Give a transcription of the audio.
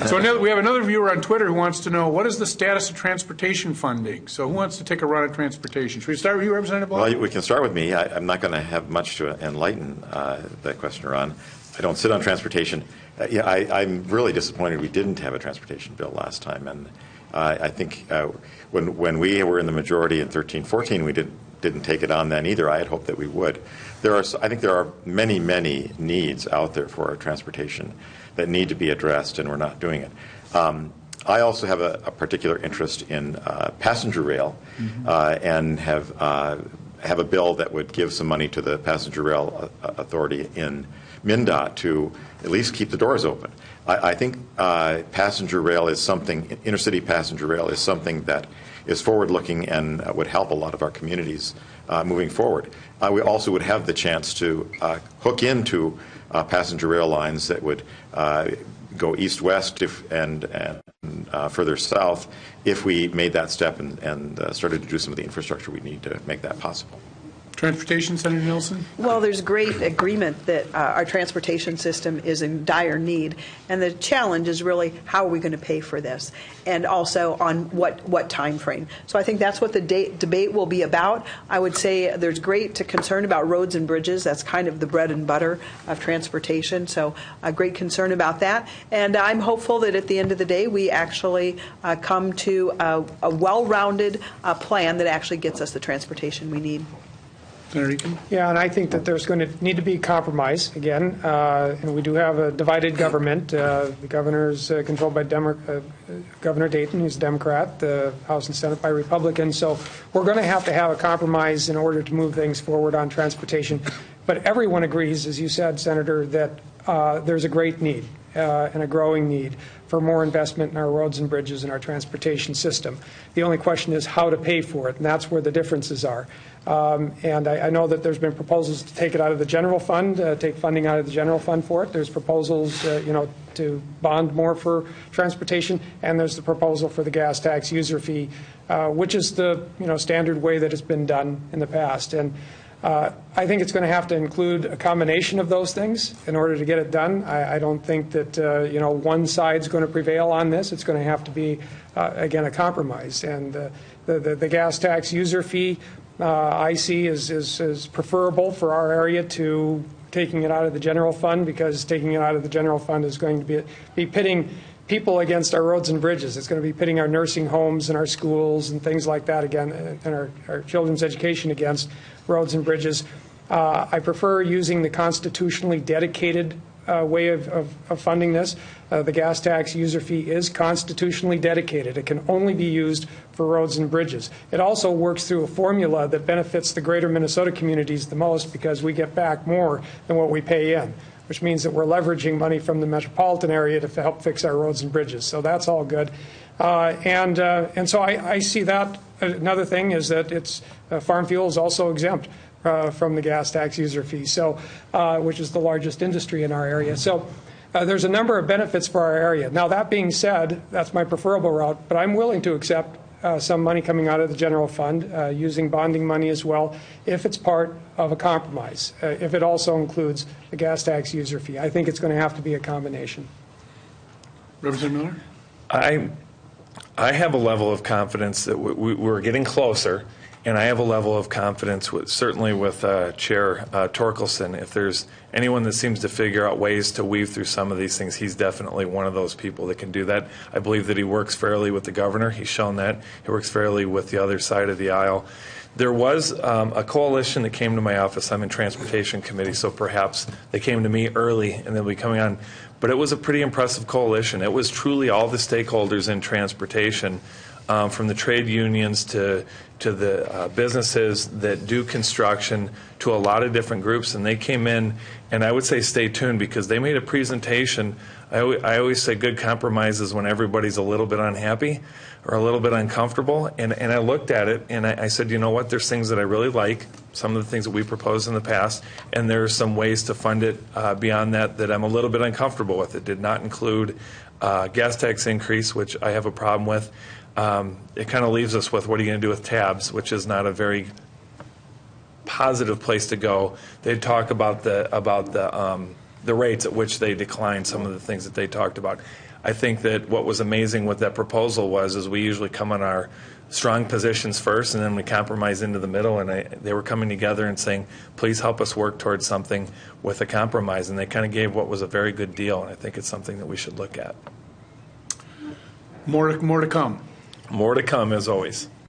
So now we have another viewer on Twitter who wants to know, what is the status of transportation funding? So who wants to take a run at transportation? Should we start with you, Representative Ball? Well, we can start with me. I'm not going to have much to enlighten that question, Ron. I don't sit on transportation. I'm really disappointed we didn't have a transportation bill last time. And I think when we were in the majority in 13-14, we didn't take it on then either. I had hoped that we would. I think there are many, many needs out there for our transportation that need to be addressed, and we're not doing it. I also have a particular interest in passenger rail, and have a bill that would give some money to the Passenger Rail Authority in MnDOT to at least keep the doors open. I think passenger rail is something, intercity passenger rail is something that is forward-looking and would help a lot of our communities moving forward. We also would have the chance to hook into passenger rail lines that would go east-west and further south if we made that step and started to do some of the infrastructure we need to make that possible. Transportation, Senator Nielsen? Well, there's great agreement that our transportation system is in dire need, and the challenge is really how are we going to pay for this, and also on what time frame. So I think that's what the debate will be about. I would say there's great concern about roads and bridges. That's kind of the bread and butter of transportation, so a great concern about that. And I'm hopeful that at the end of the day we actually come to a well-rounded plan that actually gets us the transportation we need. Yeah, and I think that there's going to need to be compromise again. And we do have a divided government. The governor is controlled by Governor Dayton, who's a Democrat, the House and Senate by Republicans. So we're going to have a compromise in order to move things forward on transportation. But everyone agrees, as you said, Senator, that there's a great need and a growing need for more investment in our roads and bridges and our transportation system. The only question is how to pay for it, and that's where the differences are. And I know that there's been proposals to take it out of the general fund, take funding out of the general fund for it. There's proposals, to bond more for transportation, and there's the proposal for the gas tax user fee, which is the standard way that it's been done in the past. And I think it's going to have to include a combination of those things in order to get it done. I don't think that one side's going to prevail on this. It's going to have to be again a compromise. And the gas tax user fee I see is preferable for our area to taking it out of the general fund, because taking it out of the general fund is going to be pitting people against our roads and bridges. It's going to be pitting our nursing homes and our schools and things like that again, and our children's education against roads and bridges. I prefer using the constitutionally dedicated way of funding this. The gas tax user fee is constitutionally dedicated. It can only be used for roads and bridges. It also works through a formula that benefits the greater Minnesota communities the most, because we get back more than what we pay in, which means that we're leveraging money from the metropolitan area to help fix our roads and bridges. So that's all good. And so I see that. Another thing is that it's farm fuel is also exempt from the gas tax user fee, so which is the largest industry in our area. So there's a number of benefits for our area. Now, that being said, that's my preferable route, but I'm willing to accept some money coming out of the general fund, using bonding money as well, if it's part of a compromise, if it also includes the gas tax user fee. I think it's going to have to be a combination. Representative Miller? I have a level of confidence that we're getting closer, and I have a level of confidence certainly with Chair Torkelson. If there's anyone that seems to figure out ways to weave through some of these things, he's definitely one of those people that can do that. I believe that he works fairly with the governor. He's shown that. He works fairly with the other side of the aisle. There was a coalition that came to my office. I'm in Transportation Committee, so perhaps they came to me early and they'll be coming on. But it was a pretty impressive coalition. It was truly all the stakeholders in transportation, from the trade unions to the businesses that do construction, to a lot of different groups. And they came in, and I would say stay tuned, because they made a presentation. I always say good compromises when everybody's a little bit unhappy or a little bit uncomfortable. And I looked at it and I said, you know what, there's things that I really like, some of the things that we proposed in the past, and there's some ways to fund it beyond that I'm a little bit uncomfortable with. It did not include gas tax increase, which I have a problem with. It kind of leaves us with, what are you going to do with tabs, which is not a very positive place to go. They talk about the rates at which they decline some of the things that they talked about. I think that what was amazing with that proposal was is we usually come on our strong positions first, and then we compromise into the middle. And they were coming together and saying, please help us work towards something with a compromise. And they kind of gave what was a very good deal, and I think it's something that we should look at. More to come. More to come, as always.